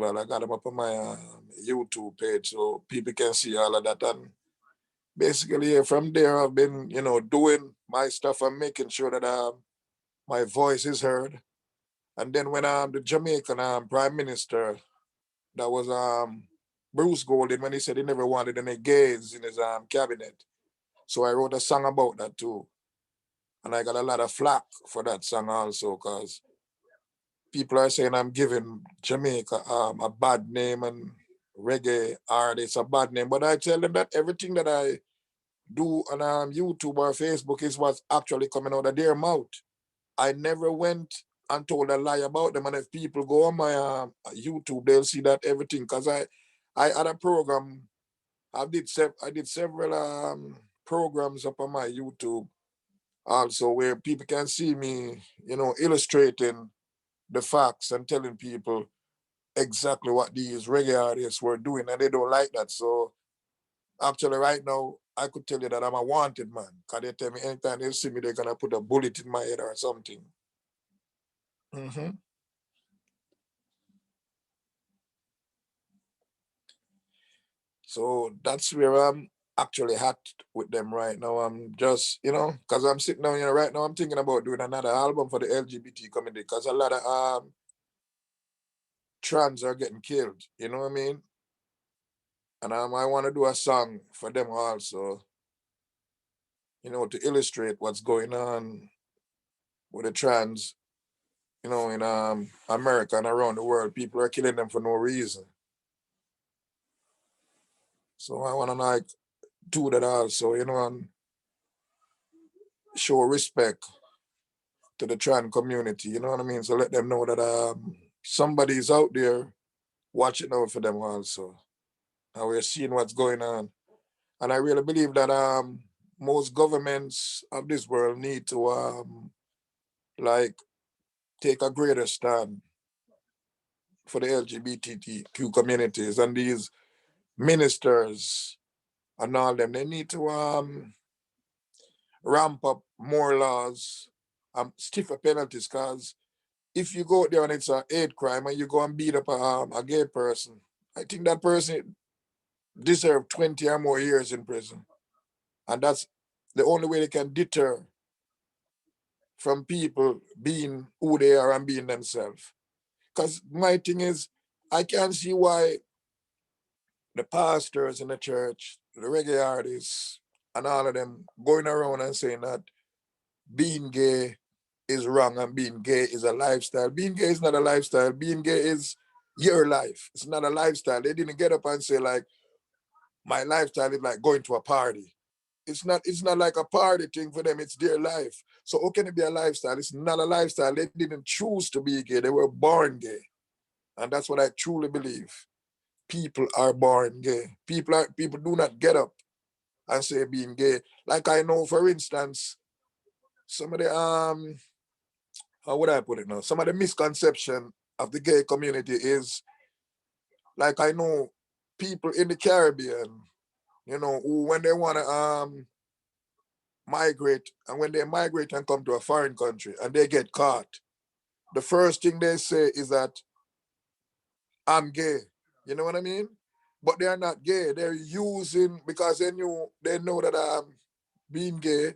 I got them up on my YouTube page so people can see all of that. And basically, from there, I've been, doing my stuff and making sure that my voice is heard. And then when the Jamaican Prime Minister, that was Bruce Golding, when he said he never wanted any gays in his cabinet. So I wrote a song about that too. And I got a lot of flack for that song also, because people are saying I'm giving Jamaica a bad name and reggae artists a bad name. But I tell them that everything that I do on YouTube or Facebook is what's actually coming out of their mouth. I never went and told a lie about them. And if people go on my YouTube, they'll see that everything. Because I had a program. I did several programs up on my YouTube also where people can see me, illustrating the facts and telling people exactly what these reggae artists were doing, and they don't like that. So actually right now, I could tell you that I'm a wanted man, because they tell me anytime they see me, they're going to put a bullet in my head or something. Mm-hmm. So that's where I'm actually at with them right now. I'm just, because I'm sitting down here right now, I'm thinking about doing another album for the LGBT community, because a lot of trans are getting killed, you know what I mean? And I want to do a song for them also, to illustrate what's going on with the trans, in America and around the world. People are killing them for no reason. So I want to do that also, and show respect to the trans community, you know what I mean? So let them know that somebody's out there watching out for them also. And we're seeing what's going on. And I really believe that most governments of this world need to like take a greater stand for the LGBTQ communities, and these ministers and all them. They need to ramp up more laws, stiffer penalties, because if you go there and it's a hate crime and you go and beat up a gay person, I think that person deserves 20 or more years in prison. And that's the only way they can deter from people being who they are and being themselves. Because my thing is, I can't see why the pastors in the church, the reggae artists, and all of them going around and saying that being gay is wrong and being gay is a lifestyle. Being gay is not a lifestyle. Being gay is your life. It's not a lifestyle. They didn't get up and say like, my lifestyle is like going to a party. It's not like a party thing for them, it's their life. So how can it be a lifestyle? It's not a lifestyle. They didn't choose to be gay. They were born gay. And that's what I truly believe. People are born gay. People do not get up and say being gay. Like I know, for instance, some of the how would I put it now? Some of the misconception of the gay community is like I know people in the Caribbean, who when they wanna migrate, and when they migrate and come to a foreign country and they get caught, the first thing they say is that I'm gay. You know what I mean? But they are not gay. They're using, because they know that being gay,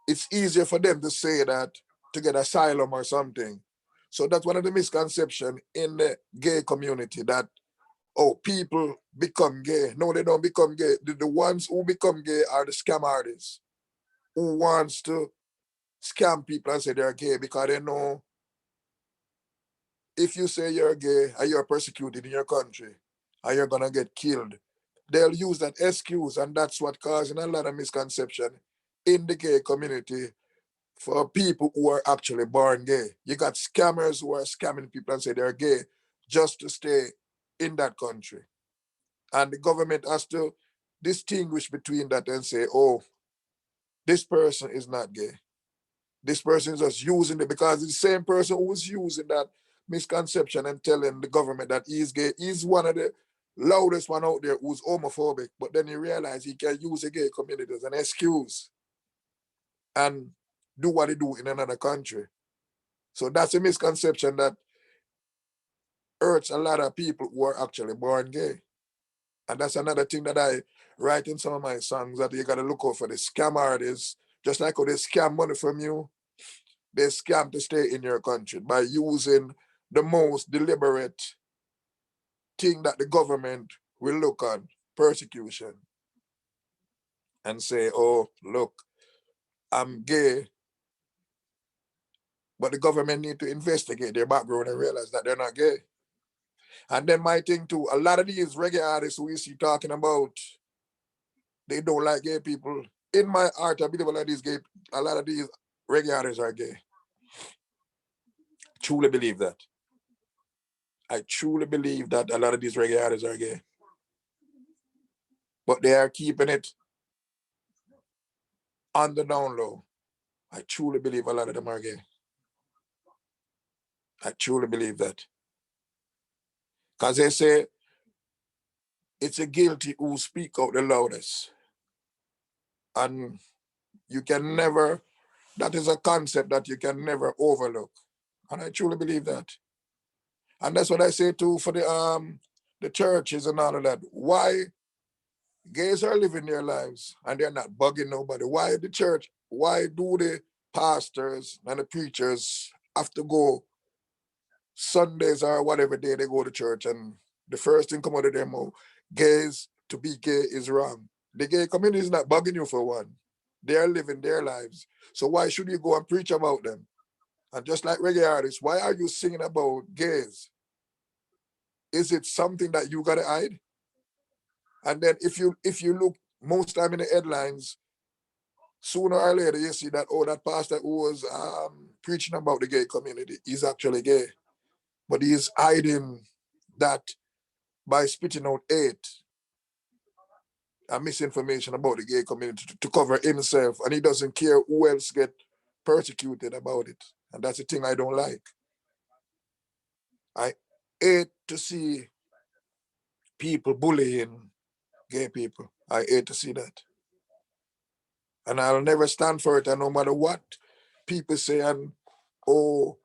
it's easier for them to say that to get asylum or something. So that's one of the misconceptions in the gay community, that people become gay. No, they don't become gay. The ones who become gay are the scam artists who wants to scam people and say they're gay, because they know if you say you're gay and you're persecuted in your country and you're gonna get killed, they'll use that excuse, and that's what causing a lot of misconception in the gay community for people who are actually born gay. You got scammers who are scamming people and say they're gay just to stay in that country. And the government has to distinguish between that and say, oh, this person is not gay. This person is just using it, because it's the same person who was using that misconception and telling the government that he's gay. He's one of the loudest one out there who's homophobic, but then he realized he can use the gay community as an excuse and do what he do in another country. So that's a misconception that hurts a lot of people who are actually born gay. And that's another thing that I write in some of my songs, that you gotta look out for the scam artists. Just like how they scam money from you, they scam to stay in your country by using the most deliberate thing that the government will look on, persecution, and say, oh, look, I'm gay, but the government need to investigate their background and realize that they're not gay. And then my thing too, a lot of these reggae artists we see talking about they don't like gay people. In my heart, I believe a lot of these reggae artists are gay. Truly believe that. I truly believe that a lot of these reggae artists are gay. But they are keeping it on the down low. I truly believe a lot of them are gay. I truly believe that. Because they say it's a guilty who speak out the loudest. And you can never, that is a concept that you can never overlook. And I truly believe that. And that's what I say too for the churches and all of that. Why gays are living their lives and they're not bugging nobody? Why the church? Why do the pastors and the preachers have to go Sundays or whatever day they go to church and the first thing come out of their mouth, gays to be gay is wrong. The gay community is not bugging you for one. They are living their lives. So why should you go and preach about them? And just like reggae artists, why are you singing about gays? Is it something that you gotta hide? And then if you look most time in the headlines, sooner or later you see that, oh, that pastor who was preaching about the gay community is actually gay. But he's hiding that by spitting out hate and misinformation about the gay community to cover himself. And he doesn't care who else get persecuted about it. And that's the thing I don't like. I hate to see people bullying gay people. I hate to see that. And I'll never stand for it. And no matter what people say, and oh,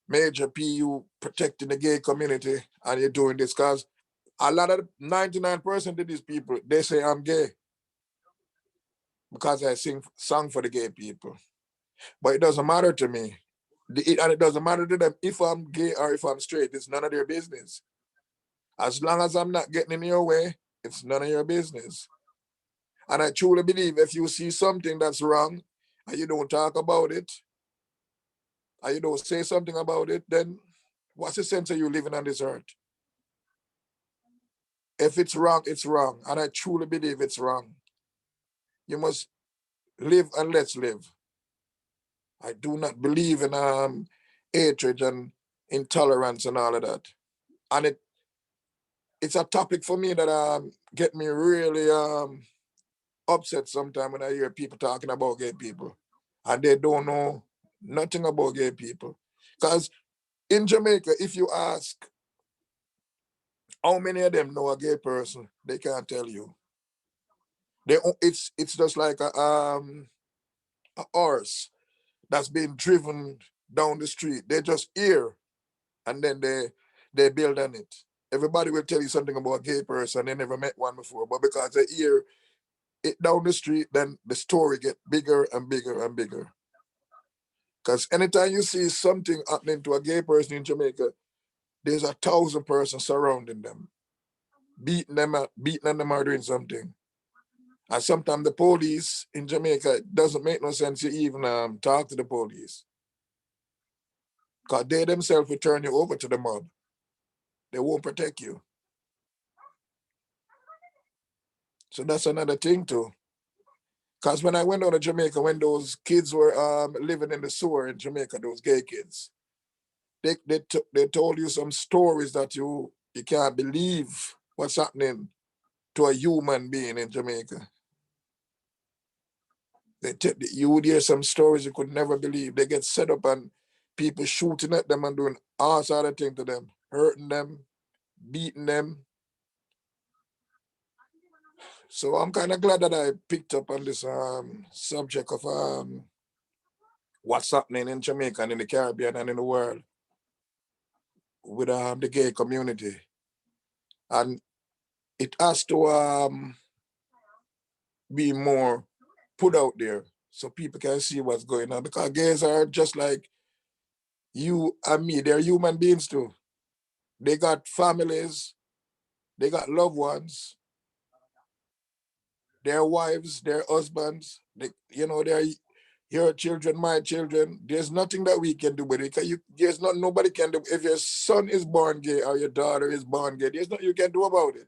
Major P, you protecting the gay community and you're doing this, because a lot of 99% of these people, they say I'm gay because I song for the gay people. But it doesn't matter to me. And it doesn't matter to them if I'm gay or if I'm straight. It's none of their business. As long as I'm not getting in your way, it's none of your business. And I truly believe if you see something that's wrong and you don't talk about it, and you don't say something about it, then what's the sense of you living on this earth? If it's wrong, it's wrong. And I truly believe it's wrong. You must live and let's live. I do not believe in hatred and intolerance and all of that. And it's a topic for me that get me really upset sometimes when I hear people talking about gay people and they don't know nothing about gay people. Because in Jamaica, if you ask how many of them know a gay person, they can't tell you. It's just like a horse that's being driven down the street. They just hear and then they build on it. Everybody will tell you something about a gay person. They never met one before, but because they hear it down the street, then the story get bigger and bigger and bigger. Because anytime you see something happening to a gay person in Jamaica, there's 1,000 persons surrounding them, beating them or doing something. And sometimes the police in Jamaica, it doesn't make no sense you even talk to the police. Because they themselves will turn you over to the mob. They won't protect you. So that's another thing too. Because when I went out to Jamaica, when those kids were living in the sewer in Jamaica, those gay kids, they told you some stories that you can't believe what's happening to a human being in Jamaica. You would hear some stories you could never believe. They get set up and people shooting at them and doing all sort of things to them, hurting them, beating them. So I'm kind of glad that I picked up on this subject of what's happening in Jamaica and in the Caribbean and in the world. with the gay community, and it has to be more put out there so people can see what's going on. Because gays are just like you and me; they're human beings too. They got families, they got loved ones, their wives, their husbands. They're your children, my children. There's nothing that we can do with it. There's not nobody can do. If your son is born gay or your daughter is born gay, there's nothing you can do about it.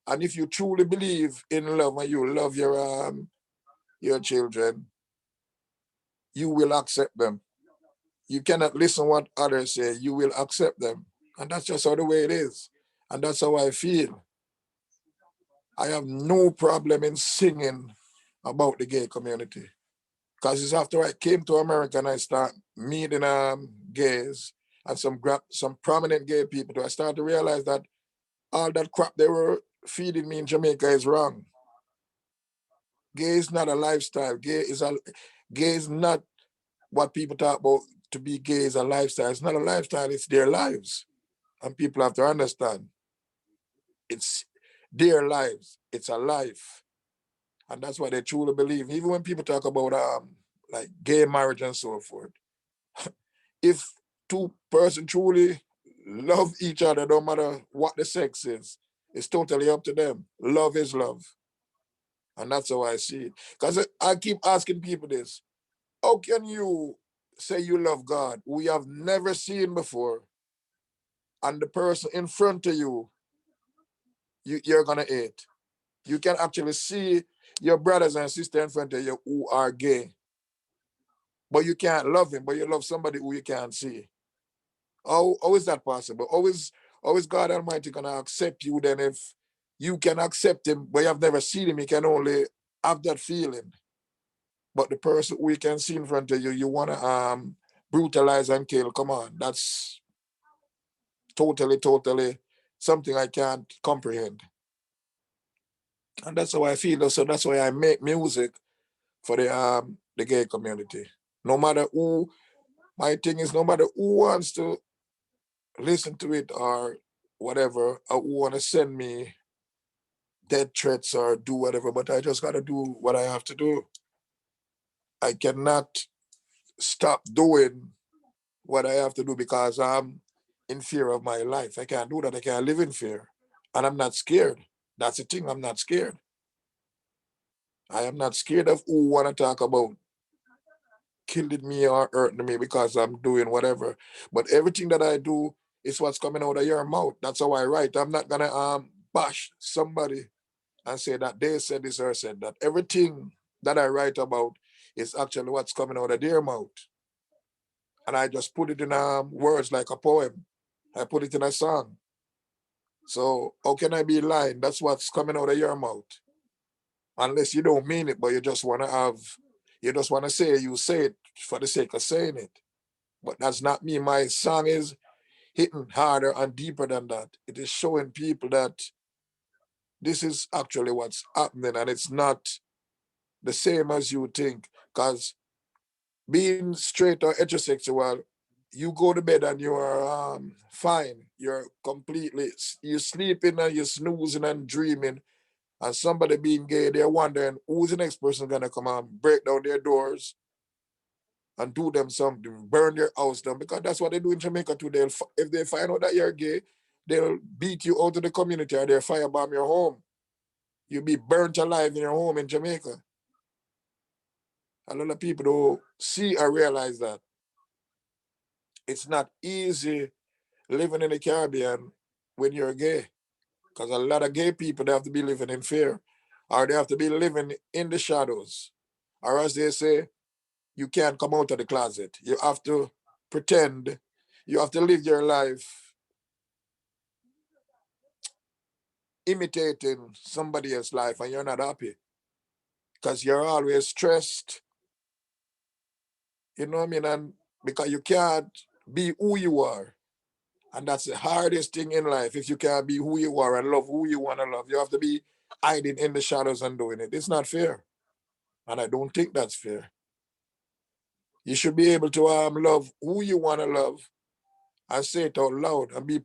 And if you truly believe in love and you love your children, you will accept them. You cannot listen what others say. You will accept them, and that's just how the way it is. And that's how I feel. I have no problem in singing about the gay community. Because it's after I came to America and I start meeting gays and some prominent gay people, I started to realize that all that crap they were feeding me in Jamaica is wrong. Gay is not a lifestyle. Gay is not what people talk about. To be gay is a lifestyle. It's not a lifestyle, it's their lives. And people have to understand it's their lives. It's a life. And that's what they truly believe. Even when people talk about like gay marriage and so forth, if two persons truly love each other, no matter what the sex is, it's totally up to them. Love is love. And that's how I see it. Because I keep asking people this. How can you say you love God who you have never seen before, and the person in front of you're going to hate? You can actually see your brothers and sisters in front of you who are gay, but you can't love him, but you love somebody who you can't see. How is that possible? How is God Almighty gonna accept you then if you can accept him, but you have never seen him, you can only have that feeling. But the person who you can see in front of you, you wanna brutalize and kill. Come on, that's totally something I can't comprehend. And that's how I feel. So that's why I make music for the gay community. No matter who, my thing is no matter who wants to listen to it or whatever, or who want to send me death threats or do whatever, but I just got to do what I have to do. I cannot stop doing what I have to do because I'm in fear of my life. I can't do that. I can't live in fear. And I'm not scared. That's the thing. I'm not scared. I am not scared of who want to talk about killing me or hurting me because I'm doing whatever. But everything that I do is what's coming out of your mouth. That's how I write. I'm not gonna bash somebody and say that they said this or said that. Everything that I write about is actually what's coming out of their mouth. And I just put it in words like a poem. I put it in a song. So how can I be lying? That's what's coming out of your mouth. Unless you don't mean it, but you just want to say it for the sake of saying it. But that's not me. My song is hitting harder and deeper than that. It is showing people that this is actually what's happening and it's not the same as you think. Because being straight or heterosexual, you go to bed and you're fine. You're sleeping and you're snoozing and dreaming. And somebody being gay, they're wondering who's the next person gonna come and break down their doors and do them something, burn your house down, because that's what they do in Jamaica too. If they find out that you're gay, they'll beat you out of the community or they'll firebomb your home. You'll be burnt alive in your home in Jamaica. A lot of people don't see or realize that it's not easy living in the Caribbean when you're gay. Because a lot of gay people, they have to be living in fear or they have to be living in the shadows. Or as they say, you can't come out of the closet. You have to pretend. You have to live your life imitating somebody else's life and you're not happy because you're always stressed. You know what I mean? And because you can't be who you are. And that's the hardest thing in life. If you can't be who you are and love who you want to love, you have to be hiding in the shadows and doing it. It's not fair. And I don't think that's fair. You should be able to love who you want to love and say it out loud and be